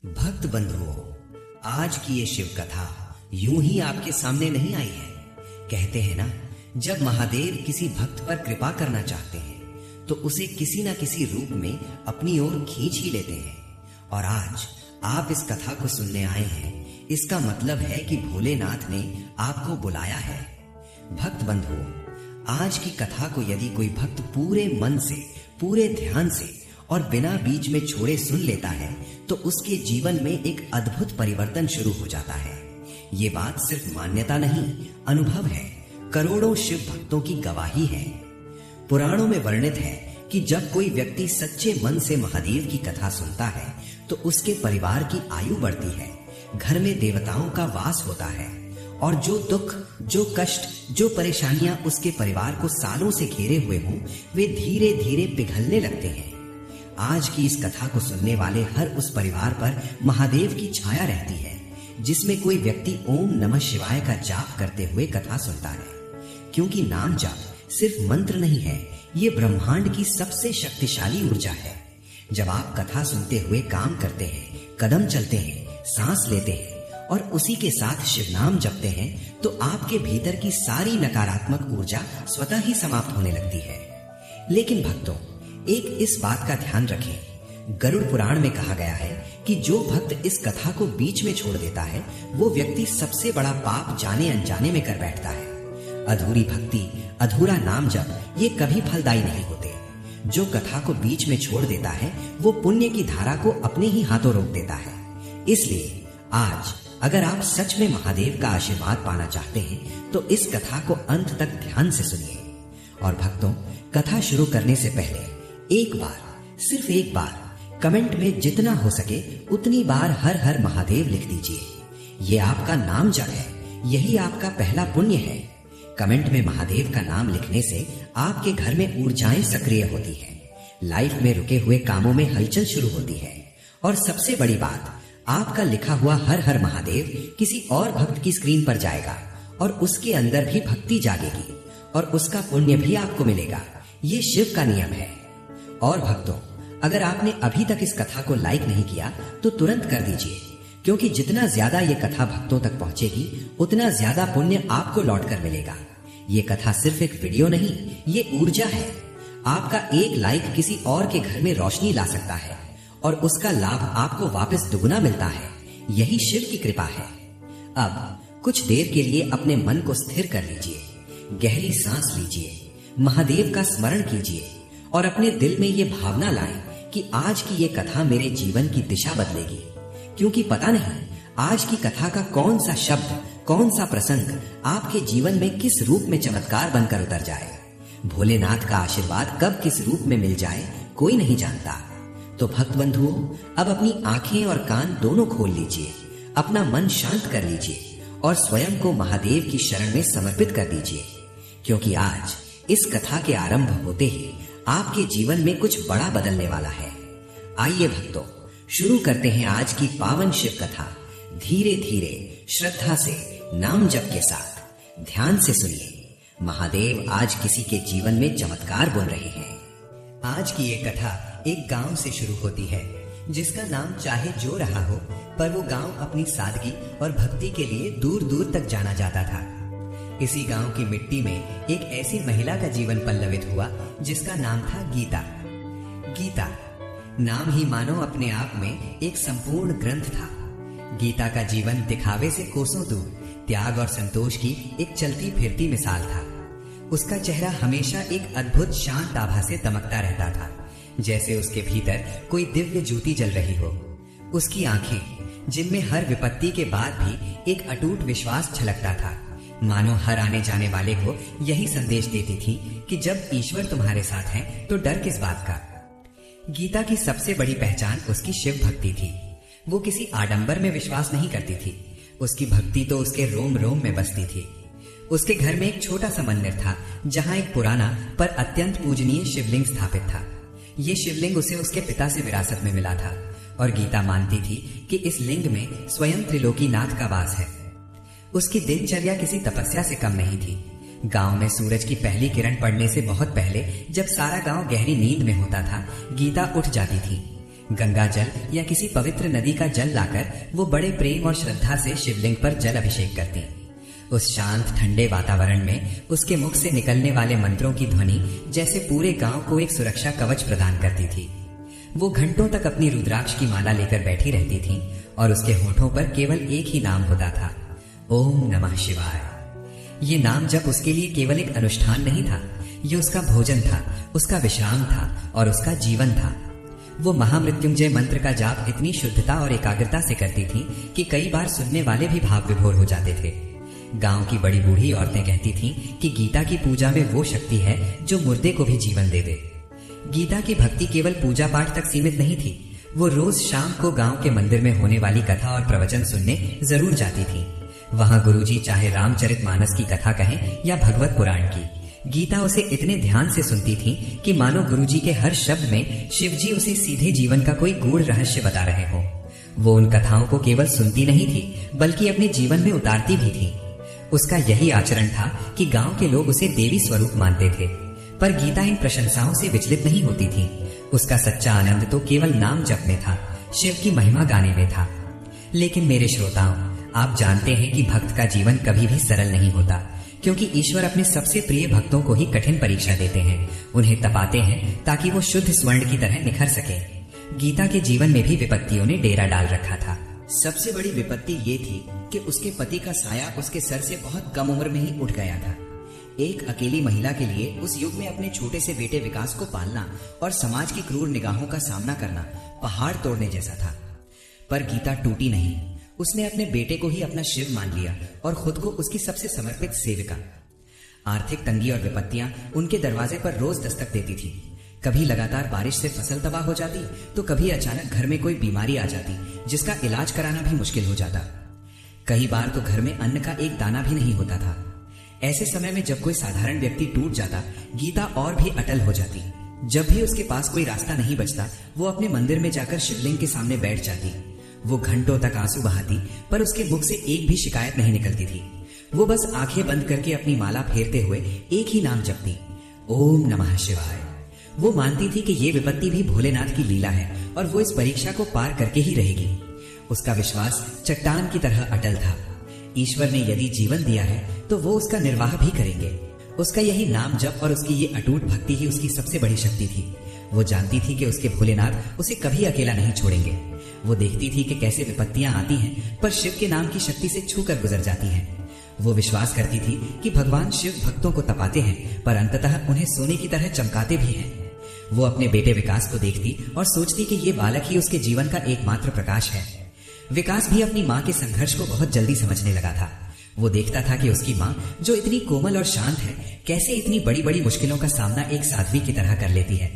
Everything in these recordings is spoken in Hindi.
भक्त बंधुओं, आज की ये शिव कथा यूं ही आपके सामने नहीं आई है। कहते हैं ना, जब महादेव किसी भक्त पर कृपा करना चाहते हैं तो उसे किसी ना किसी रूप में अपनी ओर खींच ही लेते हैं। और आज आप इस कथा को सुनने आए हैं, इसका मतलब है कि भोलेनाथ ने आपको बुलाया है। भक्त बंधुओं, आज की कथा को यदि कोई भक्त पूरे मन से, पूरे ध्यान से और बिना बीच में छोड़े सुन लेता है तो उसके जीवन में एक अद्भुत परिवर्तन शुरू हो जाता है। ये बात सिर्फ मान्यता नहीं, अनुभव है। करोड़ों शिव भक्तों की गवाही है। पुराणों में वर्णित है कि जब कोई व्यक्ति सच्चे मन से महादेव की कथा सुनता है तो उसके परिवार की आयु बढ़ती है, घर में देवताओं का वास होता है और जो दुख, जो कष्ट, जो परेशानियां उसके परिवार को सालों से घेरे हुए हों, वे धीरे धीरे पिघलने लगते हैं। आज की इस कथा को सुनने वाले हर उस परिवार पर महादेव की छाया रहती है जिसमें कोई व्यक्ति ओम नमः शिवाय का जाप करते हुए कथा सुनता है। क्योंकि नाम जाप सिर्फ मंत्र नहीं है, ये ब्रह्मांड की सबसे शक्तिशाली ऊर्जा है। जब आप कथा सुनते हुए काम करते हैं, कदम चलते हैं, सांस लेते हैं और उसी के साथ शिव नाम जपते हैं तो आपके भीतर की सारी नकारात्मक ऊर्जा स्वतः ही समाप्त होने लगती है। लेकिन भक्तों, एक इस बात का ध्यान रखें, गरुड़ पुराण में कहा गया है कि जो भक्त इस कथा को बीच में छोड़ देता है वो व्यक्ति सबसे बड़ा पाप जाने अनजाने में कर बैठता है। अधूरी भक्ति, अधूरा नाम जप ये कभी फलदायी नहीं होते। जो कथा को बीच में छोड़ देता है वो पुण्य की धारा को अपने ही हाथों रोक देता है। इसलिए आज अगर आप सच में महादेव का आशीर्वाद पाना चाहते हैं तो इस कथा को अंत तक ध्यान से सुनिए। और भक्तों, कथा शुरू करने से पहले एक बार, सिर्फ एक बार कमेंट में जितना हो सके उतनी बार हर हर महादेव लिख दीजिए। ये आपका नाम जप है, यही आपका पहला पुण्य है। कमेंट में महादेव का नाम लिखने से आपके घर में ऊर्जाएं सक्रिय होती हैं, लाइफ में रुके हुए कामों में हलचल शुरू होती है और सबसे बड़ी बात, आपका लिखा हुआ हर हर महादेव किसी और भक्त की स्क्रीन पर जाएगा और उसके अंदर भी भक्ति जागेगी और उसका पुण्य भी आपको मिलेगा। ये शिव का नियम है। और भक्तों, अगर आपने अभी तक इस कथा को लाइक नहीं किया तो तुरंत कर दीजिए, क्योंकि जितना ज्यादा ये कथा भक्तों तक पहुंचेगी उतना ज्यादा पुण्य आपको लौट कर मिलेगा। ये कथा सिर्फ एक वीडियो नहीं, ये ऊर्जा है। आपका एक लाइक किसी और के घर में रोशनी ला सकता है और उसका लाभ आपको वापस दुगुना मिलता है। यही शिव की कृपा है। अब कुछ देर के लिए अपने मन को स्थिर कर लीजिए, गहरी सांस लीजिए, महादेव का स्मरण कीजिए और अपने दिल में ये भावना लाएं कि आज की ये कथा मेरे जीवन की दिशा बदलेगी। क्योंकि पता नहीं आज की कथा का कौन सा शब्द, कौन सा प्रसंग आपके जीवन में किस रूप में चमत्कार बनकर उतर जाए। भोलेनाथ का आशीर्वाद कब किस रूप में मिल जाए कोई नहीं जानता। तो भक्त बंधुओं, अब अपनी आंखें और कान दोनों खोल लीजिए, अपना मन शांत कर लीजिए और स्वयं को महादेव की शरण में समर्पित कर दीजिए। क्योंकि आज इस कथा के आरंभ होते ही आपके जीवन में कुछ बड़ा बदलने वाला है। आइए भक्तों, शुरू करते हैं आज की पावन शिव कथा। धीरे धीरे, श्रद्धा से, नाम जप के साथ ध्यान से सुनिए। महादेव आज किसी के जीवन में चमत्कार बुन रहे हैं। आज की ये कथा एक गांव से शुरू होती है जिसका नाम चाहे जो रहा हो, पर वो गांव अपनी सादगी और भक्ति के लिए दूर दूर तक जाना जाता था। इसी गांव की मिट्टी में एक ऐसी महिला का जीवन पल्लवित हुआ जिसका नाम था गीता। गीता नाम ही मानो अपने आप में एक संपूर्ण ग्रंथ था। गीता का जीवन दिखावे से कोसों दूर त्याग और संतोष की एक चलती फिरती मिसाल था। उसका चेहरा हमेशा एक अद्भुत शांत आभा से दमकता रहता था, जैसे उसके भीतर कोई दिव्य ज्योति जल रही हो। उसकी आंखें, जिनमें हर विपत्ति के बाद भी एक अटूट विश्वास छलकता था, मानो हर आने जाने वाले को यही संदेश देती थी कि जब ईश्वर तुम्हारे साथ है तो डर किस बात का। गीता की सबसे बड़ी पहचान उसकी शिव भक्ति थी। वो किसी आडंबर में विश्वास नहीं करती थी। उसकी भक्ति तो उसके रोम रोम में बसती थी। उसके घर में एक छोटा सा मंदिर था जहाँ एक पुराना पर अत्यंत पूजनीय शिवलिंग स्थापित था। ये शिवलिंग उसे उसके पिता से विरासत में मिला था और गीता मानती थी कि इस लिंग में स्वयं त्रिलोकीनाथ का वास है। उसकी दिनचर्या किसी तपस्या से कम नहीं थी। गांव में सूरज की पहली किरण पड़ने से बहुत पहले, जब सारा गांव गहरी नींद में होता था, गीता उठ जाती थी। गंगा जल या किसी पवित्र नदी का जल लाकर वो बड़े प्रेम और श्रद्धा से शिवलिंग पर जल अभिषेक करती। उस शांत ठंडे वातावरण में उसके मुख से निकलने वाले मंत्रों की ध्वनि जैसे पूरे गांव को एक सुरक्षा कवच प्रदान करती थी। वो घंटों तक अपनी रुद्राक्ष की माला लेकर बैठी रहती थी और उसके होठों पर केवल एक ही नाम होता था, ओम नमः शिवाय। ये नाम जप उसके लिए केवल एक अनुष्ठान नहीं था, ये उसका भोजन था, उसका विश्राम था और उसका जीवन था। वो महामृत्युंजय मंत्र का जाप इतनी शुद्धता और एकाग्रता से करती थी कि कई बार सुनने वाले भी भाव विभोर हो जाते थे। गांव की बड़ी बूढ़ी औरतें कहती थीं कि गीता की पूजा में वो शक्ति है जो मुर्दे को भी जीवन दे दे। गीता की भक्ति केवल पूजा पाठ तक सीमित नहीं थी। वो रोज शाम को गांव के मंदिर में होने वाली कथा और प्रवचन सुनने जरूर जाती थी। वहां गुरुजी चाहे रामचरितमानस की कथा कहें या भगवत पुराण की, गीता उसे इतने ध्यान से सुनती थी कि मानो गुरुजी के हर शब्द में शिवजी उसे सीधे जीवन का कोई गूढ़ रहस्य बता रहे हो। वो उन कथाओं को केवल सुनती नहीं थी बल्कि अपने जीवन में उतारती भी थी। उसका यही आचरण था कि गांव के लोग उसे देवी स्वरूप मानते थे, पर गीता इन प्रशंसाओं से विचलित नहीं होती थी। उसका सच्चा आनंद तो केवल नाम जप में था, शिव की महिमा गाने में था। लेकिन मेरे श्रोताओं, आप जानते हैं कि भक्त का जीवन कभी भी सरल नहीं होता, क्योंकि ईश्वर अपने सबसे प्रिय भक्तों को ही कठिन परीक्षा देते हैं, उन्हें तपाते हैं ताकि वो शुद्ध स्वर्ण की तरह निखर सके। गीता के जीवन में भी विपत्तियों ने डेरा डाल रखा था। सबसे बड़ी विपत्ति ये थी कि उसके पति का साया उसके सर से बहुत कम उम्र में ही उठ गया था। एक अकेली महिला के लिए उस युग में अपने छोटे से बेटे विकास को पालना और समाज की क्रूर निगाहों का सामना करना पहाड़ तोड़ने जैसा था। पर गीता टूटी नहीं। उसने अपने बेटे को ही अपना शिव मान लिया और खुद को उसकी सबसे समर्पित सेविका। आर्थिक तंगी और विपत्तियां उनके दरवाजे पर रोज दस्तक देती थी। कभी लगातार बारिश से फसल तबाह हो जाती, तो कभी अचानक घर में कोई बीमारी आ जाती जिसका इलाज कराना भी मुश्किल हो जाता। कई बार तो घर में अन्न का एक दाना भी नहीं होता था। ऐसे समय में जब कोई साधारण व्यक्ति टूट जाता, गीता और भी अटल हो जाती। जब भी उसके पास कोई रास्ता नहीं बचता, वो अपने मंदिर में जाकर शिवलिंग के सामने बैठ जाती। वो घंटों तक आंसू बहाती, पर उसके मुख से एक भी शिकायत नहीं निकलती थी। वो बस आंखें बंद करके अपनी माला फेरते हुए एक ही नाम जपती, ओम नमः शिवाय। वो मानती थी कि ये विपत्ति भी भोलेनाथ की लीला है और वो इस परीक्षा को पार करके ही रहेगी। उसका विश्वास चट्टान की तरह अटल था। ईश्वर ने यदि जीवन दिया है तो वो उसका निर्वाह भी करेंगे। उसका यही नाम जप और उसकी ये अटूट भक्ति ही उसकी सबसे बड़ी शक्ति थी। वो जानती थी कि उसके भोलेनाथ उसे कभी अकेला नहीं छोड़ेंगे। वो देखती थी कि कैसे विपत्तियां आती हैं पर शिव के नाम की शक्ति से छूकर गुजर जाती हैं। वो विश्वास करती थी कि भगवान शिव भक्तों को तपाते हैं पर अंततः उन्हें सोने की तरह चमकाते भी हैं। वो अपने बेटे विकास को देखती और सोचती कि ये बालक ही उसके जीवन का एकमात्र प्रकाश है। विकास भी अपनी माँ के संघर्ष को बहुत जल्दी समझने लगा था। वो देखता था कि उसकी माँ, जो इतनी कोमल और शांत है, कैसे इतनी बड़ी बड़ी मुश्किलों का सामना एक साध्वी की तरह कर लेती है।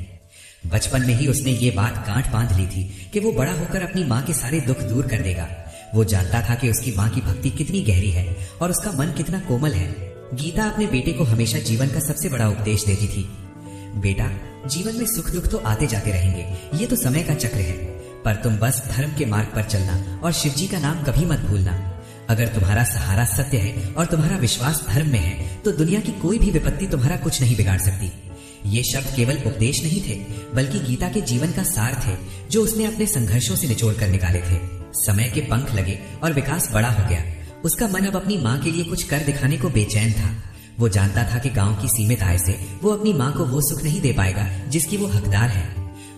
बचपन में ही उसने ये बात गांठ बांध ली थी कि वो बड़ा होकर अपनी माँ के सारे दुख दूर कर देगा। वो जानता था कि उसकी माँ की भक्ति कितनी गहरी है और उसका मन कितना कोमल है। गीता अपने बेटे को हमेशा जीवन का सबसे बड़ा उपदेश देती थी, बेटा, जीवन में सुख दुख तो आते जाते रहेंगे, ये तो समय का चक्र है, पर तुम बस धर्म के मार्ग पर चलना और शिवजी का नाम कभी मत भूलना। अगर तुम्हारा सहारा सत्य है और तुम्हारा विश्वास धर्म में है तो दुनिया की कोई भी विपत्ति तुम्हारा कुछ नहीं बिगाड़ सकती। ये शब्द केवल उपदेश नहीं थे बल्कि गीता के जीवन का सार थे, जो उसने अपने संघर्षों से निचोड़ कर निकाले थे। समय के पंख लगे और विकास बड़ा हो गया। उसका मन अब अपनी माँ के लिए कुछ कर दिखाने को बेचैन था। वो जानता था कि गांव की सीमित आय से वो अपनी माँ को वो सुख नहीं दे पाएगा जिसकी वो हकदार है।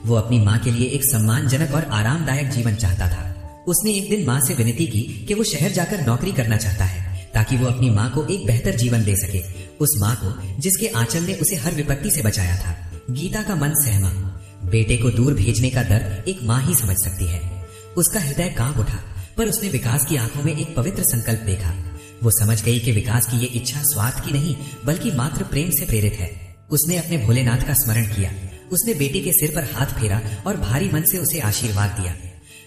वो अपनी माँ के लिए एक सम्मानजनक और आरामदायक जीवन चाहता था। उसने एक दिन माँ से विनती की कि वो शहर जाकर नौकरी करना चाहता है ताकि वो अपनी माँ को एक बेहतर जीवन दे सके, उस माँ को जिसके आंचल ने उसे हर विपत्ति से बचाया था। गीता का मन सहमा। बेटे को दूर भेजने का दर्द एक माँ ही समझ सकती है। उसका हृदय कांप उठा, पर उसने विकास की आंखों में एक पवित्र संकल्प देखा। वो समझ गई कि विकास की ये इच्छा स्वार्थ की नहीं बल्कि मात्र प्रेम से प्रेरित है। उसने अपने भोलेनाथ का स्मरण किया। उसने बेटे के सिर पर हाथ फेरा और भारी मन से उसे आशीर्वाद दिया।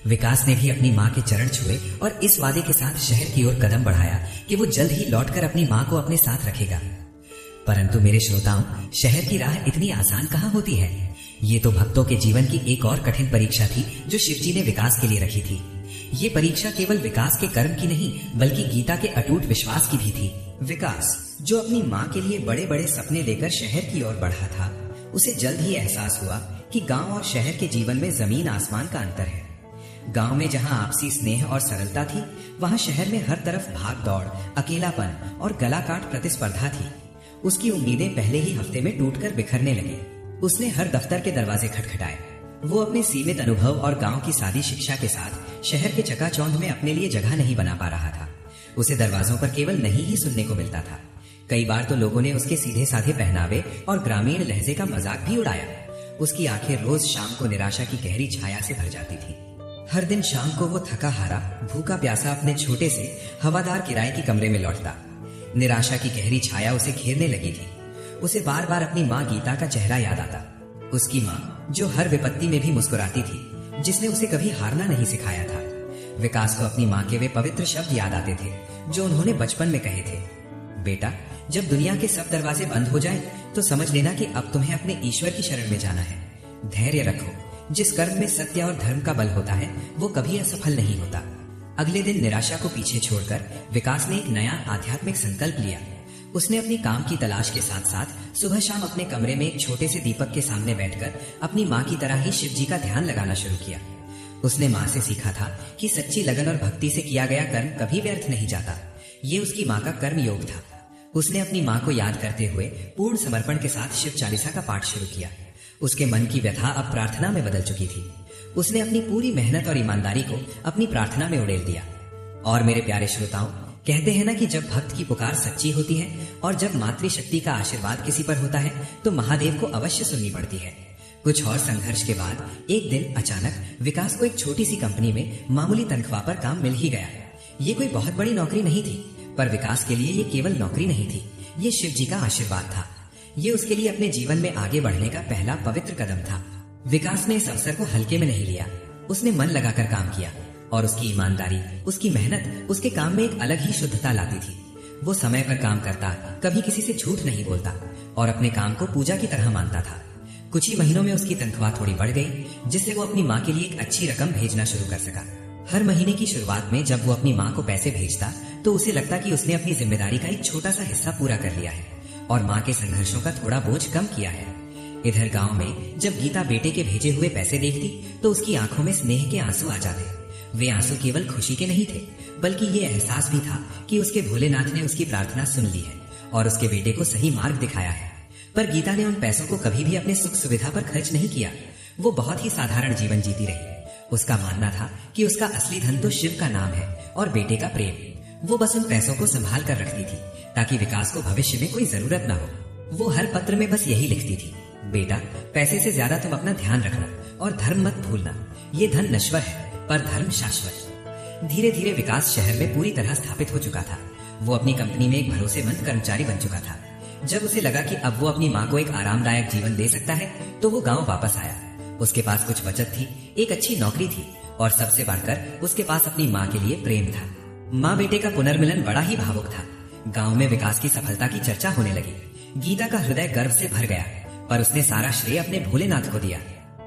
विकास ने भी अपनी माँ के चरण छुए और इस वादे के साथ शहर की ओर कदम बढ़ाया कि वो जल्द ही लौटकर अपनी माँ को अपने साथ रखेगा। परंतु मेरे श्रोताओं, शहर की राह इतनी आसान कहाँ होती है। ये तो भक्तों के जीवन की एक और कठिन परीक्षा थी जो शिवजी ने विकास के लिए रखी थी। ये परीक्षा केवल विकास के कर्म की नहीं बल्कि गीता के अटूट विश्वास की भी थी। विकास, जो अपनी माँ के लिए बड़े बड़े सपने लेकर शहर की ओर बढ़ा था, उसे जल्द ही एहसास हुआ कि गांव और शहर के जीवन में जमीन आसमान का अंतर है। गांव में जहां आपसी स्नेह और सरलता थी, वहां शहर में हर तरफ भाग दौड़, अकेलापन और गला काट प्रतिस्पर्धा थी। उसकी उम्मीदें पहले ही हफ्ते में टूटकर बिखरने लगी। उसने हर दफ्तर के दरवाजे खटखटाए। वो अपने सीमित अनुभव और गांव की सादी शिक्षा के साथ शहर के चकाचौंध में अपने लिए जगह नहीं बना पा रहा था। उसे दरवाजों पर केवल नहीं ही सुनने को मिलता था। कई बार तो लोगों ने उसके सीधे साधे पहनावे और ग्रामीण लहजे का मजाक भी उड़ाया। उसकी आंखें रोज शाम को निराशा की गहरी छाया से भर जाती थी। हर दिन शाम को वो थका हारा, भूखा प्यासा अपने छोटे से हवादार किराए के कमरे में लौटता। निराशा की गहरी छाया उसे घेरने लगी थी। उसे बार बार अपनी माँ गीता का चेहरा याद आता। उसकी माँ जो हर विपत्ति में भी मुस्कुराती थी, जिसने उसे कभी हारना नहीं सिखाया था। विकास को अपनी माँ के वे पवित्र शब्द याद आते थे जो उन्होंने बचपन में कहे थे, बेटा, जब दुनिया के सब दरवाजे बंद हो जाएं, तो समझ लेना कि अब तुम्हें अपने ईश्वर की शरण में जाना है। धैर्य रखो, जिस कर्म में सत्य और धर्म का बल होता है वो कभी असफल नहीं होता। अगले दिन निराशा को पीछे छोड़कर विकास ने एक नया आध्यात्मिक संकल्प लिया। उसने अपनी काम की तलाश के साथ साथ सुबह शाम अपने कमरे में एक छोटे से दीपक के सामने बैठकर अपनी माँ की तरह ही शिव जी का ध्यान लगाना शुरू किया। उसने माँ से सीखा था कि सच्ची लगन और भक्ति से किया गया कर्म कभी व्यर्थ नहीं जाता। ये उसकी माँ का कर्म योग था। उसने अपनी माँ को याद करते हुए पूर्ण समर्पण के साथ शिव चालीसा का पाठ शुरू किया। उसके मन की व्यथा अब प्रार्थना में बदल चुकी थी। उसने अपनी पूरी मेहनत और ईमानदारी को अपनी प्रार्थना में उड़ेल दिया। और मेरे प्यारे श्रोताओं, कहते हैं ना कि जब भक्त की पुकार सच्ची होती है और जब मातृशक्ति का आशीर्वाद किसी पर होता है तो महादेव को अवश्य सुननी पड़ती है। कुछ और संघर्ष के बाद एक दिन अचानक विकास को एक छोटी सी कंपनी में मामूली तनख्वाह पर काम मिल ही गया। ये कोई बहुत बड़ी नौकरी नहीं थी, पर विकास के लिए ये केवल नौकरी नहीं थी, ये शिव जी का आशीर्वाद था। ये उसके लिए अपने जीवन में आगे बढ़ने का पहला पवित्र कदम था। विकास ने इस अवसर को हल्के में नहीं लिया। उसने मन लगाकर काम किया और उसकी ईमानदारी, उसकी मेहनत उसके काम में एक अलग ही शुद्धता लाती थी। वो समय पर काम करता, कभी किसी से झूठ नहीं बोलता और अपने काम को पूजा की तरह मानता था। कुछ ही महीनों में उसकी तनख्वाह थोड़ी बढ़ गई, जिससे वो अपनी माँ के लिए एक अच्छी रकम भेजना शुरू कर सका। हर महीने की शुरुआत में जब वो अपनी माँ को पैसे भेजता तो उसे लगता कि उसने अपनी जिम्मेदारी का एक छोटा सा हिस्सा पूरा कर लिया है और माँ के संघर्षों का थोड़ा बोझ कम किया है। इधर गांव में जब गीता बेटे के भेजे हुए पैसे देखती तो उसकी आंखों में स्नेह के आंसू आ जाते। वे आंसू केवल खुशी के नहीं थे, बल्कि ये एहसास भी था कि उसके भोलेनाथ ने उसकी प्रार्थना सुन ली है और उसके बेटे को सही मार्ग दिखाया है। पर गीता ने उन पैसों को कभी भी अपने सुख सुविधा पर खर्च नहीं किया। वो बहुत ही साधारण जीवन जीती रही। उसका मानना था कि उसका असली धन तो शिव का नाम है और बेटे का प्रेम। वो बस उन पैसों को संभाल कर रखती थी ताकि विकास को भविष्य में कोई जरूरत ना हो। वो हर पत्र में बस यही लिखती थी, बेटा, पैसे से ज्यादा तुम अपना ध्यान रखना और धर्म मत भूलना। ये धन नश्वर है पर धर्म शाश्वत। धीरे धीरे विकास शहर में पूरी तरह स्थापित हो चुका था। वो अपनी कंपनी में एक भरोसेमंद कर्मचारी बन चुका था। जब उसे लगा कि अब वो अपनी माँ को एक आरामदायक जीवन दे सकता है तो वो गाँव वापस आया। उसके पास कुछ बचत थी, एक अच्छी नौकरी थी और सबसे बढ़कर उसके पास अपनी माँ के लिए प्रेम था। माँ बेटे का पुनर्मिलन बड़ा ही भावुक था। गांव में विकास की सफलता की चर्चा होने लगी। गीता का हृदय गर्व से भर गया, पर उसने सारा श्रेय अपने भोलेनाथ को दिया।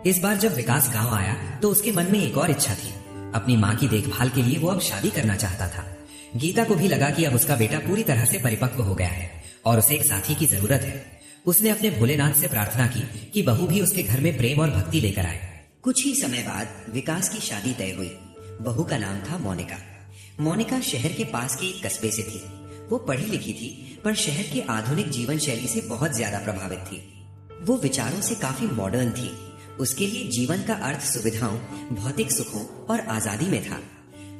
इस बार जब विकास गांव आया तो उसके मन में एक और इच्छा थी। अपनी माँ की देखभाल के लिए वो अब शादी करना चाहता था। गीता को भी लगा कि अब उसका बेटा पूरी तरह से परिपक्व हो गया है और उसे एक साथी की जरूरत है। उसने अपने भोलेनाथ से प्रार्थना की कि बहू भी उसके घर में प्रेम और भक्ति लेकर आए। कुछ ही समय बाद विकास की शादी तय हुई। बहू का नाम था मोनिका। मोनिका शहर के पास के एक कस्बे से थी। वो पढ़ी लिखी थी पर शहर के आधुनिक जीवन शैली से बहुत ज्यादा प्रभावित थी। वो विचारों से काफी मॉडर्न थी। उसके लिए जीवन का अर्थ सुविधाओं, भौतिक सुखों और आजादी में था।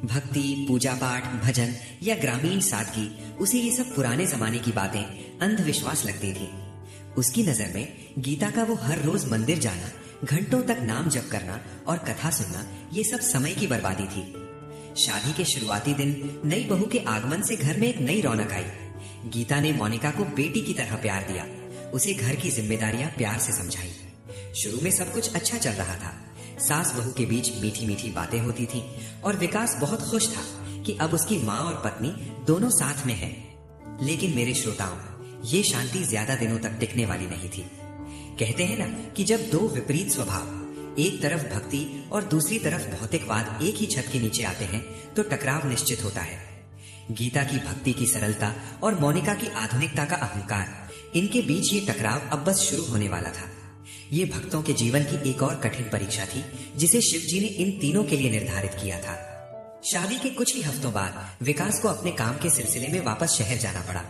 भक्ति, पूजा पाठ, भजन या ग्रामीण सादगी, उसे ये सब पुराने जमाने की बातें अंधविश्वास लगती थी। उसकी नजर में गीता का वो हर रोज मंदिर जाना, घंटों तक नाम जप करना और कथा सुनना, ये सब समय की बर्बादी थी। शादी के शुरुआती दिन नई बहू के आगमन से घर में एक नई रौनक आई। गीता ने मोनिका को बेटी की तरह प्यार दिया। उसे घर की जिम्मेदारियां प्यार से समझाई। शुरू में सब कुछ अच्छा चल रहा था। सास बहू के बीच मीठी मीठी बातें होती थी और विकास बहुत खुश था कि अब उसकी माँ और पत्नी दोनों साथ में हैं। लेकिन मेरे श्रोताओं, ये शांति ज्यादा दिनों तक टिकने वाली नहीं थी। कहते हैं ना कि जब दो विपरीत स्वभाव, एक तरफ भक्ति और दूसरी तरफ भौतिकवाद एक ही छत के नीचे आते हैं तो टकराव निश्चित होता है। गीता की भक्ति की सरलता और मोनिका की आधुनिकता का अहंकार, इनके बीच ये टकराव अब बस शुरू होने वाला था। ये भक्तों के जीवन की एक और कठिन परीक्षा थी जिसे शिव जी ने इन तीनों के लिए निर्धारित किया था। शादी के कुछ ही हफ्तों बाद विकास को अपने काम के सिलसिले में वापस शहर जाना पड़ा।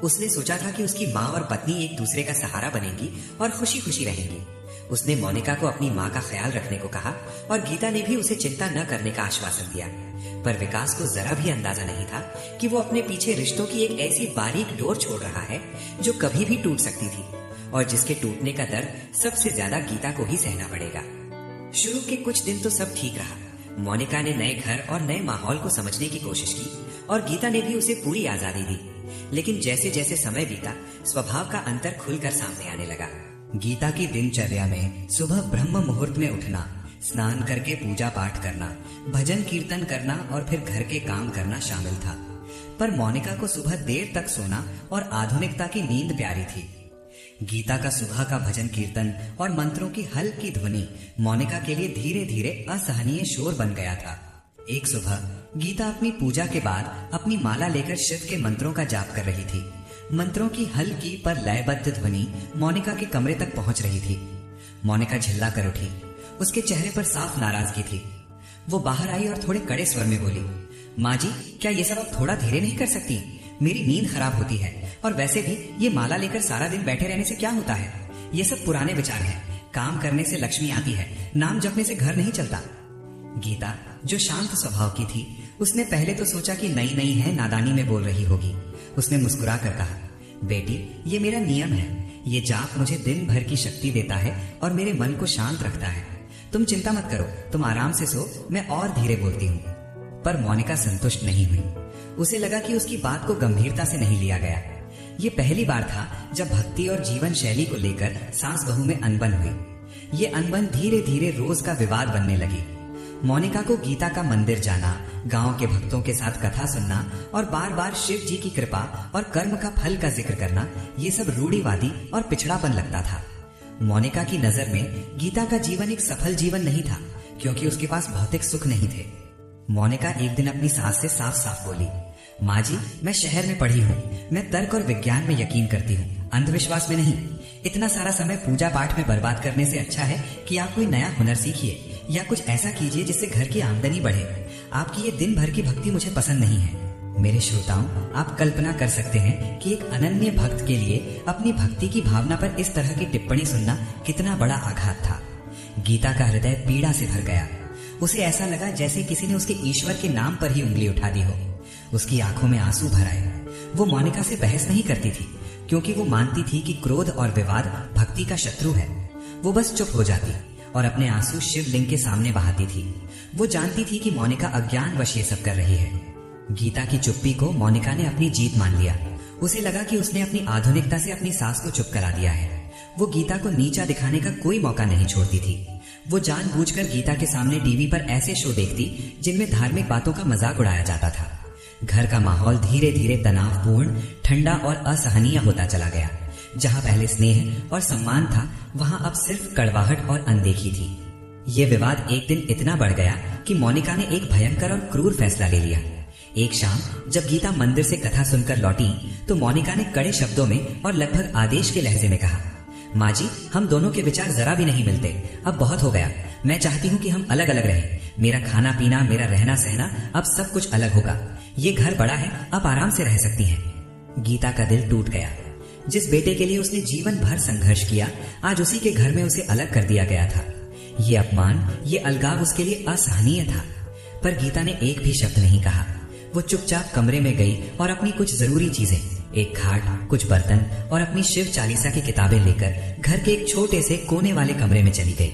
उसने सोचा था कि उसकी माँ और पत्नी एक दूसरे का सहारा बनेंगी और खुशी खुशी रहेंगी। उसने मोनिका को अपनी माँ का ख्याल रखने को कहा और गीता ने भी उसे चिंता न करने का आश्वासन दिया। पर विकास को जरा भी अंदाजा नहीं था कि वो अपने पीछे रिश्तों की एक ऐसी बारीक डोर छोड़ रहा है जो कभी भी टूट सकती थी और जिसके टूटने का दर्द सबसे ज्यादा गीता को ही सहना पड़ेगा। शुरू के कुछ दिन तो सब ठीक रहा। मोनिका ने नए घर और नए माहौल को समझने की कोशिश की और गीता ने भी उसे पूरी आजादी दी। लेकिन जैसे जैसे समय बीता, स्वभाव का अंतर खुलकर सामने आने लगा। गीता की दिनचर्या में सुबह ब्रह्म मुहूर्त में उठना, स्नान करके पूजा पाठ करना, भजन कीर्तन करना और फिर घर के काम करना शामिल था। पर मोनिका को सुबह देर तक सोना और आधुनिकता की नींद प्यारी थी। गीता का सुबह का भजन कीर्तन और मंत्रों की हल्की ध्वनि मोनिका के लिए धीरे धीरे असहनीय शोर बन गया था। एक सुबह गीता अपनी पूजा के बाद अपनी माला लेकर शिव के मंत्रों का जाप कर रही थी। मंत्रों की हल्की पर लयबद्ध ध्वनि मोनिका के कमरे तक पहुंच रही थी। मोनिका झिल्ला कर उठी। उसके चेहरे पर साफ नाराजगी थी। वो बाहर आई और थोड़े कड़े स्वर में बोली, माँ जी, क्या ये सब आप थोड़ा धीरे नहीं कर सकती? मेरी नींद खराब होती है और वैसे भी ये माला लेकर सारा दिन बैठे रहने से क्या होता है? ये सब पुराने विचार हैं। काम करने से लक्ष्मी आती है, नाम जपने से घर नहीं चलता। गीता, जो शांत स्वभाव की थी, उसने पहले तो सोचा कि नई नई है, नादानी में बोल रही होगी। उसने मुस्कुरा कर कहा, बेटी, ये मेरा नियम है। ये जाप मुझे दिन भर की शक्ति देता है और मेरे मन को शांत रखता है। तुम चिंता मत करो, तुम आराम से सो, मैं और धीरे बोलती हूँ। पर मोनिका संतुष्ट नहीं हुई। उसे लगा कि उसकी बात को गंभीरता से नहीं लिया गया। ये पहली बार था जब भक्ति और जीवन शैली को लेकर सास बहू में अनबन हुई। ये अनबन धीरे धीरे रोज का विवाद बनने लगी। मोनिका को गीता का मंदिर जाना, गांव के भक्तों के साथ कथा सुनना और बार बार शिव जी की कृपा और कर्म का फल का जिक्र करना, ये सब रूढ़िवादी और पिछड़ापन लगता था। मोनिका की नजर में गीता का जीवन एक सफल जीवन नहीं था, क्योंकि उसके पास भौतिक सुख नहीं थे। मोनिका एक दिन अपनी सास से साफ साफ बोली, माँ जी, मैं शहर में पढ़ी हूँ। मैं तर्क और विज्ञान में यकीन करती हूँ, अंधविश्वास में नहीं। इतना सारा समय पूजा पाठ में बर्बाद करने से अच्छा है कि आप कोई नया हुनर सीखिए या कुछ ऐसा कीजिए जिससे घर की आमदनी बढ़े। आपकी ये दिन भर की भक्ति मुझे पसंद नहीं है। मेरे श्रोताओं, आप कल्पना कर सकते हैं कि एक अनन्य भक्त के लिए अपनी भक्ति की भावना पर इस तरह की टिप्पणी सुनना कितना बड़ा आघात था। गीता का हृदय पीड़ा से भर गया। उसे ऐसा लगा जैसे किसी ने उसके ईश्वर के नाम पर ही उंगली उठा दी हो। उसकी आंखों में आंसू भर आए। वो मोनिका से बहस नहीं करती थी, क्योंकि वो मानती थी कि क्रोध और विवाद भक्ति का शत्रु है। वो बस चुप हो जाती और अपने आंसू शिवलिंग के सामने बहाती थी। वो जानती थी कि मोनिका अज्ञानवश ये सब कर रही है। गीता की चुप्पी को मोनिका ने अपनी जीत मान लिया। उसे लगा कि उसने अपनी आधुनिकता से अपनी सास को चुप करा दिया है। वो गीता को नीचा दिखाने का कोई मौका नहीं छोड़ती थी। वो जानबूझकर गीता के सामने टीवी पर ऐसे शो देखती जिनमें धार्मिक बातों का मजाक उड़ाया जाता था। घर का माहौल धीरे धीरे तनावपूर्ण, ठंडा और असहनीय होता चला गया। जहां पहले स्नेह और सम्मान था, वहां अब सिर्फ कड़वाहट और अनदेखी थी। ये विवाद एक दिन इतना बढ़ गया कि मोनिका ने एक भयंकर और क्रूर फैसला ले लिया। एक शाम जब गीता मंदिर से कथा सुनकर लौटी तो मोनिका ने कड़े शब्दों में और लगभग आदेश के लहजे में कहा, माँ जी, हम दोनों के विचार जरा भी नहीं मिलते। अब बहुत हो गया। मैं चाहती हूँ कि हम अलग अलग रहें। मेरा खाना पीना, मेरा रहना सहना, अब सब कुछ अलग होगा। ये घर बड़ा है, आप आराम से रह सकती हैं। गीता का दिल टूट गया। जिस बेटे के लिए उसने जीवन भर संघर्ष किया, आज उसी के घर में उसे अलग कर दिया गया था। ये अपमान, ये अलगाव उसके लिए असहनीय था। पर गीता ने एक भी शब्द नहीं कहा। वो चुपचाप कमरे में गई और अपनी कुछ जरूरी चीजें, एक खाट, कुछ बर्तन और अपनी शिव चालीसा की किताबें लेकर घर के एक छोटे से कोने वाले कमरे में चली गई।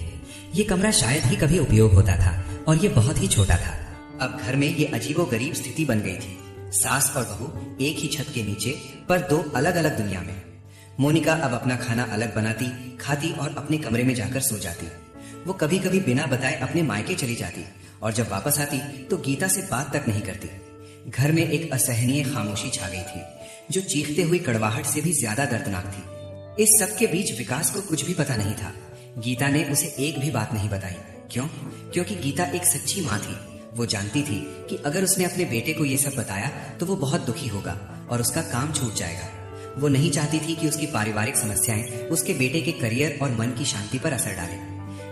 ये कमरा शायद ही कभी उपयोग होता था और ये बहुत ही छोटा था। अब घर में ये अजीबोगरीब स्थिति बन गई थी। सास और बहू एक ही छत के नीचे, पर दो अलग अलग दुनिया में। मोनिका अब अपना खाना अलग बनाती, खाती और अपने कमरे में जाकर सो जाती। वो कभी कभी बिना बताए अपने मायके चली जाती और जब वापस आती तो गीता से बात तक नहीं करती। घर में एक असहनीय खामोशी छा गई थी, जो चीखते हुई कड़वाहट से भी ज्यादा दर्दनाक थी। इस सब के बीच विकास को कुछ भी पता नहीं था। गीता ने उसे एक भी बात नहीं बताई। क्यों? क्योंकि गीता एक सच्ची माँ थी। वो जानती थी कि अगर उसने अपने बेटे को ये सब बताया तो वो बहुत दुखी होगा और उसका काम छूट जाएगा। वो नहीं चाहती थी कि उसकी पारिवारिक समस्याएं उसके बेटे के करियर और मन की शांति पर असर डालें।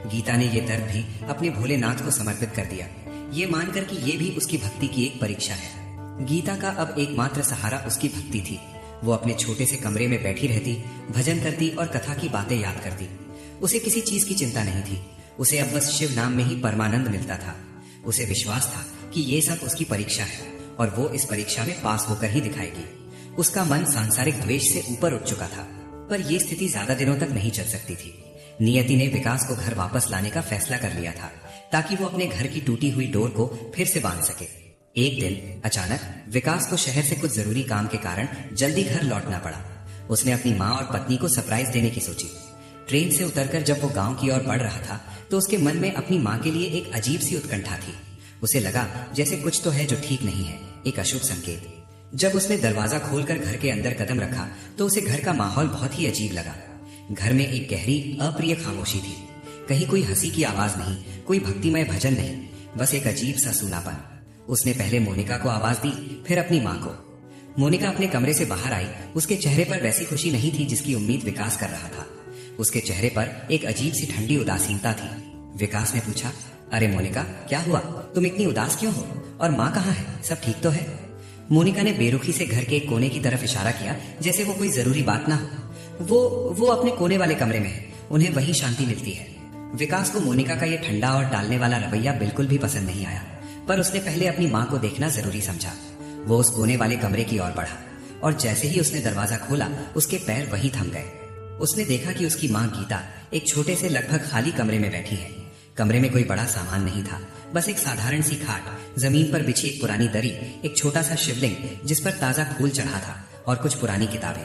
गीता ने ये दर्द भी अपने भोलेनाथ को समर्पित कर दिया, ये मानकर कि ये भी उसकी भक्ति की एक परीक्षा है। गीता का अब एकमात्र सहारा उसकी भक्ति थी। वो अपने छोटे से कमरे में बैठी रहती, भजन करती और कथा की बातें याद करती। उसे किसी चीज की चिंता नहीं थी। उसे अब बस शिव नाम में ही परमानंद मिलता था। उसे विश्वास था कि ये सब उसकी परीक्षा है और वो इस परीक्षा में पास होकर ही दिखाएगी। उसका मन सांसारिक द्वेष से ऊपर उठ चुका था, पर यह स्थिति ज्यादा दिनों तक नहीं चल सकती थी। नियति ने विकास को घर वापस लाने का फैसला कर लिया था ताकि वो अपने घर की टूटी हुई डोर को फिर से बांध सके। एक दिन अचानक विकास को शहर से कुछ जरूरी काम के कारण जल्दी घर लौटना पड़ा। उसने अपनी माँ और पत्नी को सरप्राइज देने की सोची। ट्रेन से उतरकर जब वो गांव की ओर बढ़ रहा था तो उसके मन में अपनी माँ के लिए एक अजीब सी उत्कंठा थी। उसे लगा जैसे कुछ तो है जो ठीक नहीं है, एक अशुभ संकेत। जब उसने दरवाजा खोलकर घर के अंदर कदम रखा तो उसे घर का माहौल बहुत ही अजीब लगा। घर में एक गहरी अप्रिय खामोशी थी। कहीं कोई हंसी की आवाज नहीं, कोई भक्तिमय भजन नहीं, बस एक अजीब सा सूनापन। उसने पहले मोनिका को आवाज दी, फिर अपनी माँ को। मोनिका अपने कमरे से बाहर आई। उसके चेहरे पर वैसी खुशी नहीं थी जिसकी उम्मीद विकास कर रहा था। उसके चेहरे पर एक अजीब सी ठंडी उदासीनता थी। विकास ने पूछा, अरे मोनिका, क्या हुआ? तुम इतनी उदास क्यों हो? और माँ कहाँ है? सब ठीक तो है? मोनिका ने बेरुखी से घर के एक कोने की तरफ इशारा किया, जैसे वो कोई जरूरी बात ना हो। वो अपने कोने वाले कमरे में है, उन्हें वही शांति मिलती है। विकास को मोनिका का ये ठंडा और टालने वाला रवैया बिल्कुल भी पसंद नहीं आया, पर उसने पहले अपनी माँ को देखना जरूरी समझा। वो उस कोने वाले कमरे की ओर बढ़ा और जैसे ही उसने दरवाजा खोला उसके पैर वहीं थम गए। उसने देखा कि उसकी माँ गीता एक छोटे से लगभग खाली कमरे में बैठी है। कमरे में कोई बड़ा सामान नहीं था, बस एक साधारण सी खाट, जमीन पर बिछी एक पुरानी दरी, एक छोटा सा शिवलिंग जिस पर ताजा फूल चढ़ा था और कुछ पुरानी किताबें।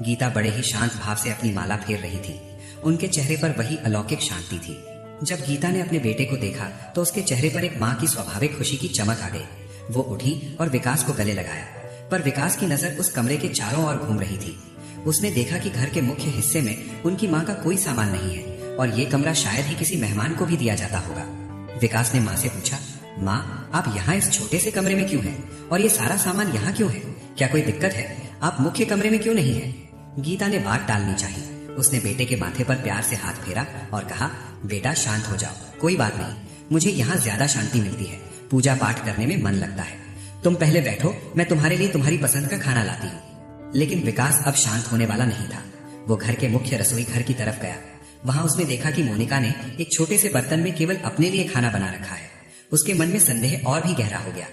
गीता बड़े ही शांत भाव से अपनी माला फेर रही थी। उनके चेहरे पर वही अलौकिक शांति थी। जब गीता ने अपने बेटे को देखा तो उसके चेहरे पर एक माँ की स्वाभाविक खुशी की चमक आ गई। वो उठी और विकास को गले लगाया, पर विकास की नजर उस कमरे के चारों ओर घूम रही थी। उसने देखा कि घर के मुख्य हिस्से में उनकी माँ का कोई सामान नहीं है और ये कमरा शायद ही किसी मेहमान को भी दिया जाता होगा। विकास ने माँ से पूछा, माँ, आप यहाँ इस छोटे से कमरे में क्यों हैं? और ये सारा सामान यहाँ क्यों है? क्या कोई दिक्कत है? आप मुख्य कमरे में क्यों नहीं है? गीता ने बात टालनी चाहिए। उसने बेटे के माथे पर प्यार से हाथ फेरा और कहा, बेटा शांत हो जाओ, कोई बात नहीं, मुझे यहाँ ज्यादा शांति मिलती है, पूजा पाठ करने में मन लगता है। तुम पहले बैठो, मैं तुम्हारे लिए तुम्हारी पसंद का खाना लाती हूँ। लेकिन विकास अब शांत होने वाला नहीं था। वो घर के मुख्य रसोई घर की तरफ गया। वहां उसने देखा कि मोनिका ने एक छोटे से बर्तन में केवल अपने लिए खाना बना रखा है। उसके मन में संदेह और भी गहरा हो गया।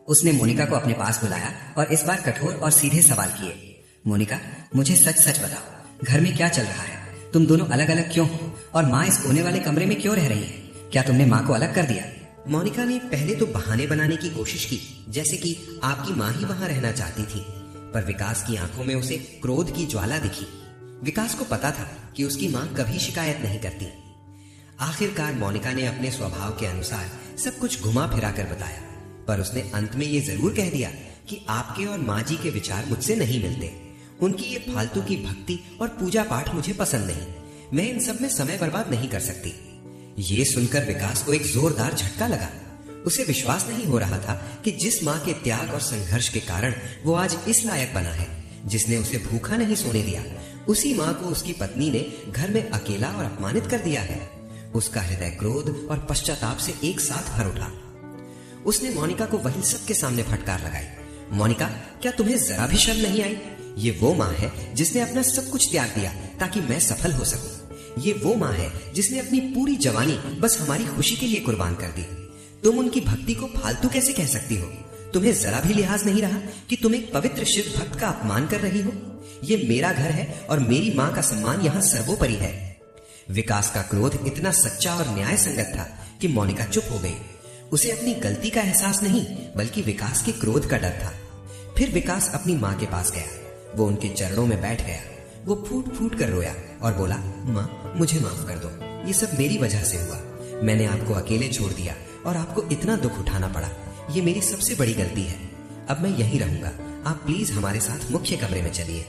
उसने मोनिका को अपने पास बुलाया और इस बार कठोर और सीधे सवाल किए। मोनिका, मुझे सच सच बताओ, घर में क्या चल रहा है? तुम दोनों अलग अलग क्यों हो? और माँ इस कोने वाले कमरे में क्यों रह रही है? क्या तुमने माँ को अलग कर दिया? मोनिका ने पहले तो बहाने बनाने की कोशिश की, जैसे कि आपकी माँ ही वहां रहना चाहती थी, पर विकास की आंखों में उसे क्रोध की ज्वाला दिखी। विकास को पता था कि उसकी माँ कभी शिकायत नहीं करती। आखिरकार मोनिका ने अपने स्वभाव के अनुसार सब कुछ घुमा फिरा कर बताया, पर उसने अंत में ये जरूर कह दिया कि आपके और माँ जी के विचार मुझसे नहीं मिलते। उनकी ये फालतू की भक्ति और पूजा पाठ मुझे पसंद नहीं। मैं इन सब में समय बर्बाद नहीं कर सकती। ये सुनकर विकास को एक जोरदार झटका लगा। उसे विश्वास नहीं हो रहा था कि जिस माँ के त्याग और संघर्ष के कारण वो आज इस लायक बना है, जिसने उसे भूखा नहीं सोने दिया, उसी माँ को उसकी पत्नी ने घर में अकेला और अपमानित कर दिया है। उसका हृदय क्रोध और पश्चाताप से एक साथ भर उठा। उसने मोनिका को वही सबके सामने फटकार लगाई। मोनिका, क्या तुम्हें जरा भी शर्म नहीं आई? ये वो माँ है जिसने अपना सब कुछ त्याग दिया ताकि मैं सफल हो सकूं। ये वो माँ है जिसने अपनी पूरी जवानी बस हमारी खुशी के लिए कुर्बान कर दी। तुम उनकी भक्ति को फालतू कैसे कह सकती हो? तुम्हें जरा भी लिहाज नहीं रहा कि तुम एक पवित्र शिव भक्त का अपमान कर रही हो? ये मेरा घर है और मेरी माँ का सम्मान यहाँ सर्वोपरि है। विकास का क्रोध इतना सच्चा और न्याय संगत था कि मोनिका चुप हो गई। उसे अपनी गलती का एहसास नहीं बल्कि विकास के क्रोध का डर था। फिर विकास अपनी माँ के पास गया। वो उनके चरणों में बैठ गया। वो फूट फूट कर रोया और बोला, माँ, मुझे माफ कर दो। ये सब मेरी वजह से हुआ। मैंने आपको अकेले छोड़ दिया और आपको इतना दुख उठाना पड़ा। ये मेरी सबसे बड़ी गलती है। अब मैं यहीं रहूंगा। आप प्लीज हमारे साथ मुख्य कमरे में चलिए।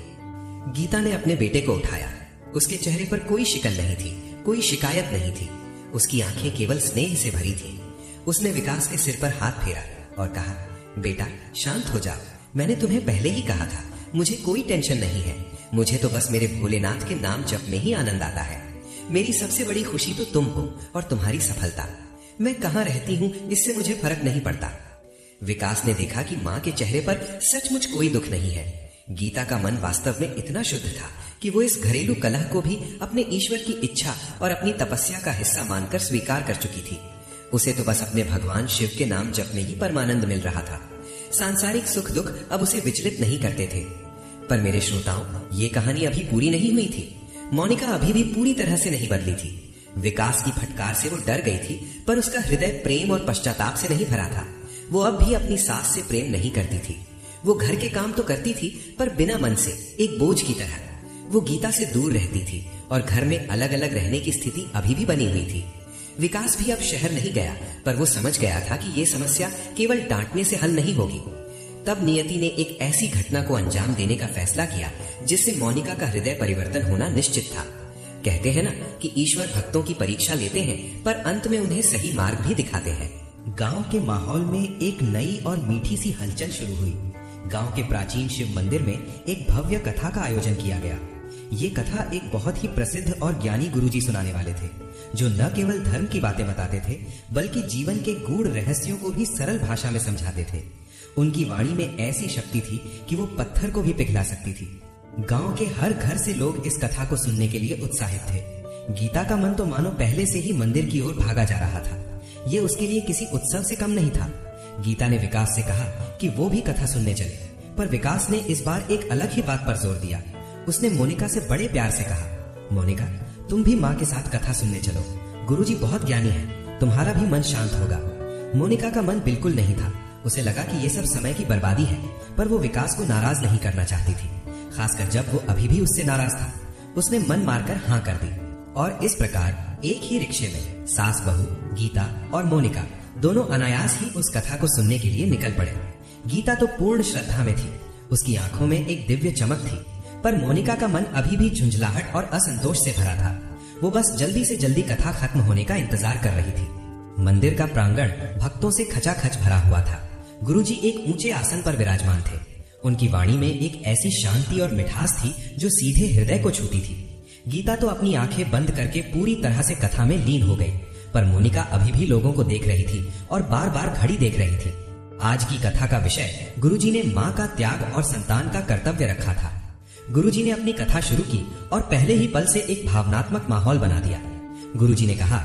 गीता ने अपने बेटे को उठाया। उसके चेहरे पर कोई शिकन नहीं थी, कोई शिकायत नहीं थी। उसकी आंखें केवल स्नेह से भरी थी। उसने विकास के सिर पर हाथ फेरा और कहा, बेटा शांत हो जाओ। मैंने तुम्हें पहले ही कहा था मुझे कोई टेंशन नहीं है। मुझे तो बस मेरे भोलेनाथ के नाम जप में ही आनंद आता है। मेरी सबसे बड़ी खुशी तो तुम हो और तुम्हारी सफलता। मैं कहाँ रहती हूँ इससे मुझे फर्क नहीं पड़ता। विकास ने देखा कि माँ के चेहरे पर सचमुच कोई दुख नहीं है। गीता का मन वास्तव में इतना शुद्ध था कि वो इस घरेलू कलह को भी अपने ईश्वर की इच्छा और अपनी तपस्या का हिस्सा मानकर स्वीकार कर चुकी थी। उसे तो बस अपने भगवान शिव के नाम जप में ही परमानंद मिल रहा था। सांसारिक सुख दुख अब उसे विचलित नहीं करते थे। पर मेरे श्रोताओं, ये कहानी अभी पूरी नहीं हुई थी। मोनिका अभी भी पूरी तरह से नहीं बदली थी। विकास की फटकार से वो डर गई थी, पर उसका हृदय प्रेम और पश्चाताप से नहीं भरा था। वो अब भी अपनी सास से प्रेम नहीं करती थी। वो घर के काम तो करती थी, पर बिना मन से, एक बोझ की तरह। वो गीता से दूर रहती थी और घर में अलग अलग रहने की स्थिति अभी भी बनी हुई थी। विकास भी अब शहर नहीं गया, पर वो समझ गया था कि ये समस्या केवल डांटने से हल नहीं होगी। तब नियति ने एक ऐसी घटना को अंजाम देने का फैसला किया जिससे मोनिका का हृदय परिवर्तन होना निश्चित था। कहते हैं ना कि ईश्वर भक्तों की परीक्षा लेते हैं, पर अंत में उन्हें सही मार्ग भी दिखाते हैं। गांव के माहौल में एक नई और मीठी सी हलचल शुरू हुई। गांव के प्राचीन शिव मंदिर में एक भव्य कथा का आयोजन किया गया। ये कथा एक बहुत ही प्रसिद्ध और ज्ञानी गुरुजी सुनाने वाले थे, जो न केवल धर्म की बातें बताते थे, बल्कि जीवन के गूढ़ रहस्यों को भी सरल भाषा में समझाते थे। उनकी वाणी में ऐसी शक्ति थी कि वो पत्थर को भी पिघला सकती थी। गांव के हर घर से लोग इस कथा को सुनने के लिए उत्साहित थे। गीता का मन तो मानो पहले से ही मंदिर की ओर भागा जा रहा था। ये उसके लिए किसी उत्सव से कम नहीं था। गीता ने विकास से कहा कि वो भी कथा सुनने चले, पर विकास ने इस बार एक अलग ही बात पर जोर दिया। उसने मोनिका से बड़े प्यार से कहा, मोनिका, तुम भी माँ के साथ कथा सुनने चलो। गुरुजी बहुत ज्ञानी है, तुम्हारा भी मन शांत होगा। मोनिका का मन बिल्कुल नहीं था। उसे लगा कि ये सब समय की बर्बादी है, पर वो विकास को नाराज नहीं करना चाहती थी, खासकर जब वो अभी भी उससे नाराज था। उसने मन मारकर हाँ कर दी और इस प्रकार एक ही रिक्शे में सास बहू गीता और मोनिका दोनों अनायास ही उस कथा को सुनने के लिए निकल पड़े। गीता तो पूर्ण श्रद्धा में थी। उसकी आंखों में एक दिव्य चमक थी, पर मोनिका का मन अभी भी झुंझलाहट और असंतोष से भरा था। वो बस जल्दी से जल्दी कथा खत्म होने का इंतजार कर रही थी। मंदिर का प्रांगण भक्तों से खचाखच भरा हुआ था। गुरुजी एक ऊंचे आसन पर विराजमान थे। उनकी वाणी में एक ऐसी शांति और मिठास थी जो सीधे हृदय को छूती थी। गीता तो अपनी आंखें बंद करके पूरी तरह से कथा में लीन हो गई, पर मोनिका अभी भी लोगों को देख रही थी और बार बार घड़ी देख रही थी। आज की कथा का विषय गुरुजी ने माँ का त्याग और संतान का कर्तव्य रखा था। गुरुजी ने अपनी कथा शुरू की और पहले ही पल से एक भावनात्मक माहौल बना दिया। गुरुजी ने कहा,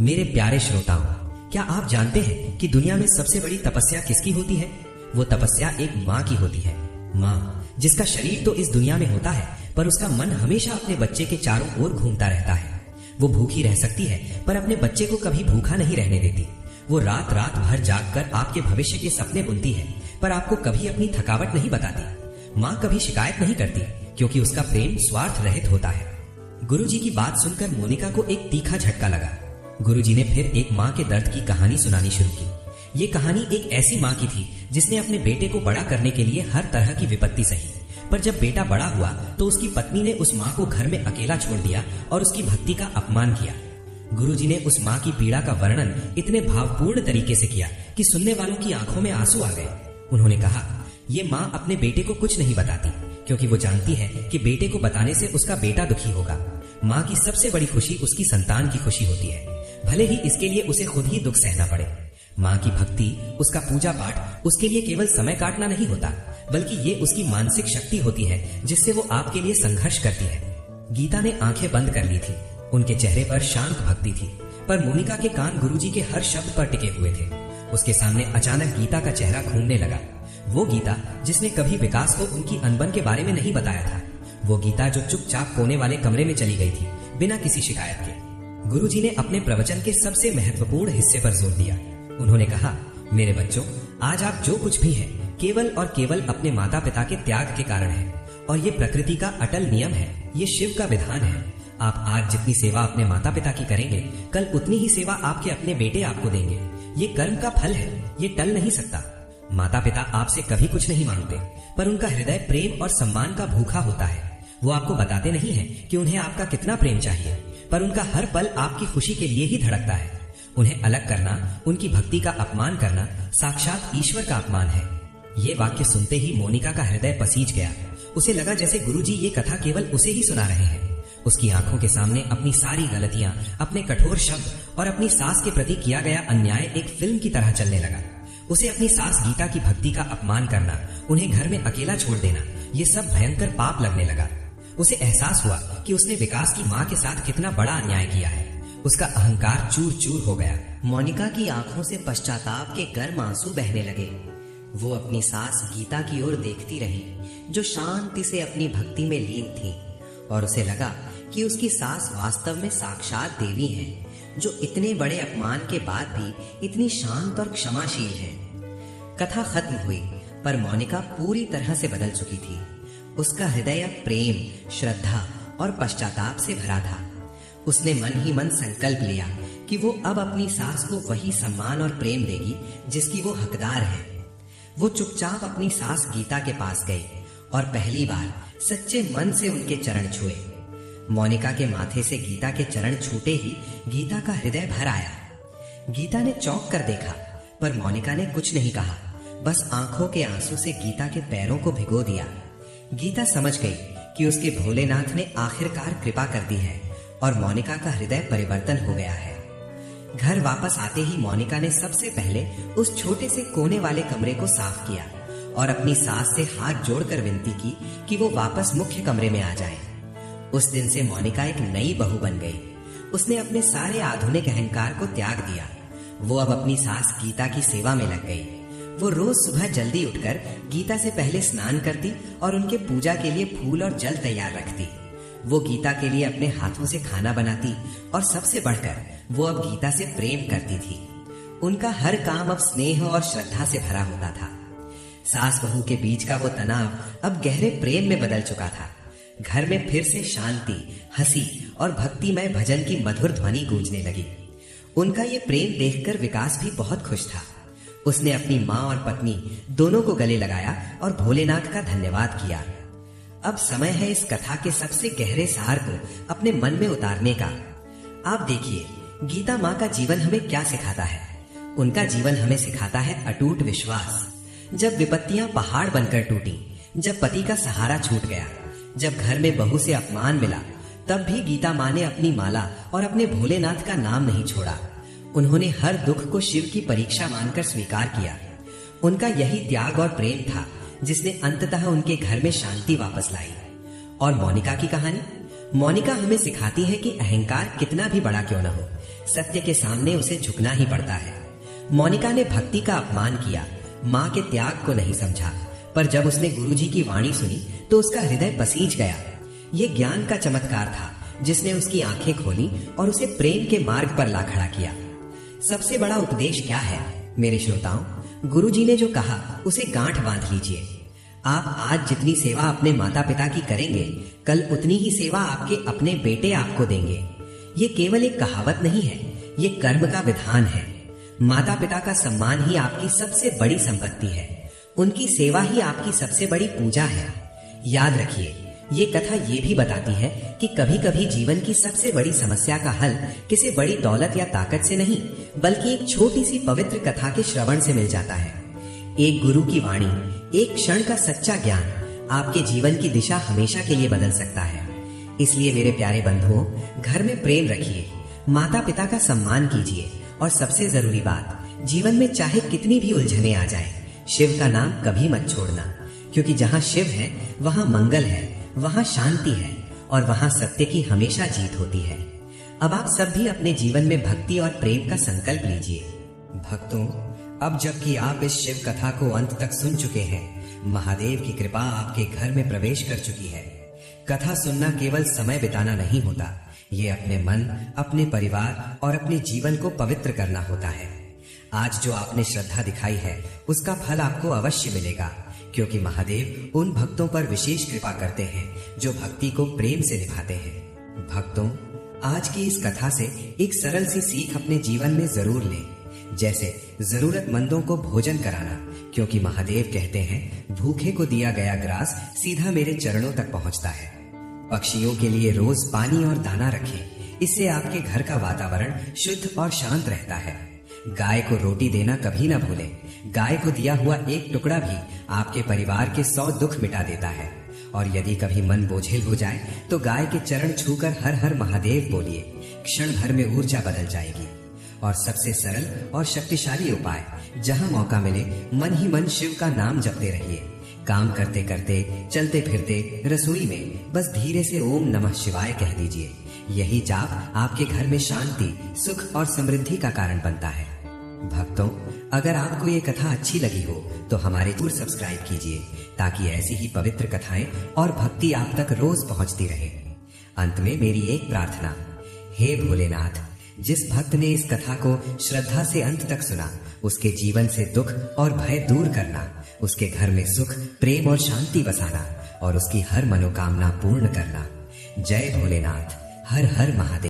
मेरे प्यारे श्रोताओं, क्या आप जानते हैं कि दुनिया में सबसे बड़ी तपस्या किसकी होती है? वो तपस्या एक माँ की होती है। माँ, जिसका शरीर तो इस दुनिया में होता है, पर उसका मन हमेशा अपने बच्चे के चारों ओर घूमता रहता है। वो भूखी रह सकती है, पर अपने बच्चे को कभी भूखा नहीं रहने देती। वो रात रात भर जागकर आपके भविष्य के सपने बुनती है, पर आपको कभी अपनी थकावट नहीं बताती। माँ कभी शिकायत नहीं करती, क्योंकि उसका प्रेम स्वार्थ रहित होता है। गुरुजी की बात सुनकर मोनिका को एक तीखा झटका लगा। गुरुजी ने फिर एक माँ के दर्द की कहानी सुनानी शुरू की। ये कहानी एक ऐसी माँ की थी जिसने अपने बेटे को बड़ा करने के लिए हर तरह की विपत्ति सही, पर जब बेटा बड़ा हुआ तो उसकी पत्नी ने उस माँ को घर में अकेला छोड़ दिया और उसकी भक्ति का अपमान किया। गुरुजी ने उस माँ की पीड़ा का वर्णन इतने भावपूर्ण तरीके से किया कि सुनने वालों की आंखों में आंसू आ गए। उन्होंने कहा, ये माँ अपने बेटे को कुछ नहीं बताती, क्योंकि वो जानती है कि बेटे को बताने से उसका बेटा दुखी होगा। माँ की सबसे बड़ी खुशी उसकी संतान की खुशी होती है, भले ही इसके लिए उसे खुद ही दुख सहना पड़े। माँ की भक्ति, उसका पूजा पाठ उसके लिए केवल समय काटना नहीं होता, बल्कि ये उसकी मानसिक शक्ति होती है जिससे वो आपके लिए संघर्ष करती है। गीता ने आंखें बंद कर ली थी। उनके चेहरे पर शांत भक्ति थी, पर मोनिका के कान गुरुजी के हर शब्द पर टिके हुए थे। उसके सामने अचानक गीता का चेहरा घूमने लगा। वो गीता जिसने कभी विकास को उनकी अनबन के बारे में नहीं बताया था। वो गीता जो चुपचाप कोने वाले कमरे में चली गई थी, बिना किसी शिकायत के। गुरुजी ने अपने प्रवचन के सबसे महत्वपूर्ण हिस्से पर जोर दिया। उन्होंने कहा, मेरे बच्चों, आज आप जो कुछ भी हैं, केवल और केवल अपने माता पिता के त्याग के कारण है, और ये प्रकृति का अटल नियम है। ये शिव का विधान है। आप आज जितनी सेवा अपने माता पिता की करेंगे, कल उतनी ही सेवा आपके अपने बेटे आपको देंगे। ये कर्म का फल है, ये टल नहीं सकता। माता पिता आपसे कभी कुछ नहीं मांगते, पर उनका हृदय प्रेम और सम्मान का भूखा होता है। वो आपको बताते नहीं है कि उन्हें आपका कितना प्रेम चाहिए, पर उनका हर पल आपकी खुशी के लिए ही धड़कता है। उन्हें अलग करना, उनकी भक्ति का अपमान करना साक्षात ईश्वर का अपमान है। ये वाक्य सुनते ही मोनिका का हृदय पसीज गया। उसे लगा जैसे गुरुजी ये कथा केवल उसे ही सुना रहे हैं। उसकी आंखों के सामने अपनी सारी गलतियां, अपने कठोर शब्द और अपनी सास के प्रति किया गया अन्याय एक फिल्म की तरह चलने लगा। उसे अपनी सास गीता की भक्ति का अपमान करना, उन्हें घर में अकेला छोड़ देना, ये सब भयंकर पाप लगने लगा। उसे एहसास हुआ कि उसने विकास की माँ के साथ कितना बड़ा अन्याय किया है। उसका अहंकार चूर चूर हो गया। मोनिका की आंखों से पश्चाताप के गर्म आंसू बहने लगे। वो अपनी सास गीता की ओर देखती रही, जो शांति से अपनी भक्ति में लीन थी, और उसे लगा कि उसकी सास वास्तव में साक्षात देवी हैं, जो इतने बड़े अपमान के बाद भी इतनी शांत और क्षमाशील है। कथा खत्म हुई, पर मोनिका पूरी तरह से बदल चुकी थी। उसका हृदय अब प्रेम, श्रद्धा और पश्चाताप से भरा था। उसने मन ही मन संकल्प लिया कि वो अब अपनी सास को वही सम्मान और प्रेम देगी जिसकी वो हकदार है। वो चुपचाप अपनी सास गीता के पास गई और पहली बार सच्चे मन से उनके चरण छुए। मोनिका के माथे से गीता के चरण छूटे ही गीता का हृदय भर आया। गीता ने चौंक कर देखा, पर मोनिका ने कुछ नहीं कहा, बस आंखों के आंसू से गीता के पैरों को भिगो दिया। गीता समझ गई कि उसके भोलेनाथ ने आखिरकार कृपा कर दी है और मोनिका का हृदय परिवर्तन हो गया है। घर वापस आते ही मोनिका ने सबसे पहले उस छोटे से कोने वाले कमरे को साफ किया और अपनी सास से हाथ जोड़कर विनती की कि वो वापस मुख्य कमरे में आ जाए। उस दिन से मोनिका एक नई बहू बन गई। उसने अपने सारे आधुनिक अहंकार को त्याग दिया। वो अब अपनी सास गीता की सेवा में लग गई। वो रोज सुबह जल्दी उठकर गीता से पहले स्नान करती और उनके पूजा के लिए फूल और जल तैयार रखती। वो गीता के लिए अपने हाथों से खाना बनाती और सबसे बढ़कर वो अब गीता से प्रेम करती थी। उनका हर काम अब स्नेह और श्रद्धा से भरा होता था। सास बहू के बीच का वो तनाव अब गहरे प्रेम में बदल चुका था। घर में फिर से शांति, हंसी और भक्तिमय भजन की मधुर ध्वनि गूंजने लगी। उनका ये प्रेम देखकर विकास भी बहुत खुश था। उसने अपनी माँ और पत्नी दोनों को गले लगाया और भोलेनाथ का धन्यवाद किया। अब समय है इस कथा के सबसे गहरे सार को अपने मन में उतारने का। आप देखिए, गीता माँ का जीवन हमें क्या सिखाता है। उनका जीवन हमें सिखाता है अटूट विश्वास। जब विपत्तियां पहाड़ बनकर टूटी, जब पति का सहारा छूट गया, जब घर में बहू से अपमान मिला, तब भी गीता माँ ने अपनी माला और अपने भोलेनाथ का नाम नहीं छोड़ा। उन्होंने हर दुख को शिव की परीक्षा मानकर स्वीकार किया। उनका यही त्याग और प्रेम था जिसने अंततः उनके घर में शांति वापस लाई। और मोनिका की कहानी? मोनिका हमें सिखाती है कि अहंकार कितना भी बड़ा क्यों न हो, सत्य के सामने उसे झुकना ही पड़ता है। मोनिका ने भक्ति का अपमान किया, माँ के त्याग को नहीं समझा, पर जब उसने गुरुजी की वाणी सुनी तो उसका हृदय पसीज गया। ये ज्ञान का चमत्कार था जिसने उसकी आंखें खोली और उसे प्रेम के मार्ग पर ला खड़ा किया। सबसे बड़ा उपदेश क्या है मेरे श्रोताओं? गुरुजी ने जो कहा उसे गांठ बांध लीजिए। आप आज जितनी सेवा अपने माता पिता की करेंगे, कल उतनी ही सेवा आपके अपने बेटे आपको देंगे। ये केवल एक कहावत नहीं है, ये कर्म का विधान है। माता पिता का सम्मान ही आपकी सबसे बड़ी संपत्ति है। उनकी सेवा ही आपकी सबसे बड़ी पूजा है। याद रखिए, ये कथा ये भी बताती है कि कभी कभी जीवन की सबसे बड़ी समस्या का हल किसी बड़ी दौलत या ताकत से नहीं, बल्कि एक छोटी सी पवित्र कथा के श्रवण से मिल जाता है। एक गुरु की वाणी, एक क्षण का सच्चा ज्ञान आपके जीवन की दिशा हमेशा के लिए बदल सकता है। इसलिए मेरे प्यारे बंधुओं, घर में प्रेम रखिए, माता पिता का सम्मान कीजिए और सबसे जरूरी बात, जीवन में चाहे कितनी भी उलझने आ जाए, शिव का नाम कभी मत छोड़ना, क्योंकि जहाँ शिव है वहाँ मंगल है, वहाँ शांति है और वहाँ सत्य की हमेशा जीत होती है। अब आप सब भी अपने जीवन में भक्ति और प्रेम का संकल्प लीजिए। भक्तों, अब जबकि आप इस शिव कथा को अंत तक सुन चुके हैं, महादेव की कृपा आपके घर में प्रवेश कर चुकी है। कथा सुनना केवल समय बिताना नहीं होता, ये अपने मन, अपने परिवार और अपने जीवन को पवित्र करना होता है। आज जो आपने श्रद्धा दिखाई है उसका फल आपको अवश्य मिलेगा, क्योंकि महादेव उन भक्तों पर विशेष कृपा करते हैं जो भक्ति को प्रेम से निभाते हैं। भक्तों, आज की इस कथा से एक सरल सी सीख अपने जीवन में जरूर लें, जैसे जरूरतमंदों को भोजन कराना, क्योंकि महादेव कहते हैं भूखे को दिया गया ग्रास सीधा मेरे चरणों तक पहुंचता है। पक्षियों के लिए रोज पानी और दाना रखें, इससे आपके घर का वातावरण शुद्ध और शांत रहता है। गाय को रोटी देना कभी ना भूलें, गाय को दिया हुआ एक टुकड़ा भी आपके परिवार के 100 दुख मिटा देता है। और यदि कभी मन बोझिल हो जाए तो गाय के चरण छूकर हर हर महादेव बोलिए। क्षण भर में ऊर्जा बदल जाएगी। और सबसे सरल और शक्तिशाली उपाय, जहां मौका मिले मन ही मन शिव का नाम जपते रहिए। काम करते करते, चलते फिरते, रसोई में बस धीरे से ओम नमः शिवाय कह दीजिए। यही जाप आपके घर में शांति, सुख और समृद्धि का कारण बनता है। भक्तों, अगर आपको ये कथा अच्छी लगी हो तो हमारे जरूर सब्सक्राइब कीजिए, ताकि ऐसी ही पवित्र कथाएं और भक्ति आप तक रोज पहुंचती रहे। अंत में मेरी एक प्रार्थना, हे भोलेनाथ, जिस भक्त ने इस कथा को श्रद्धा से अंत तक सुना, उसके जीवन से दुख और भय दूर करना, उसके घर में सुख, प्रेम और शांति बसाना और उसकी हर मनोकामना पूर्ण करना। जय भोलेनाथ। हर हर महादेव।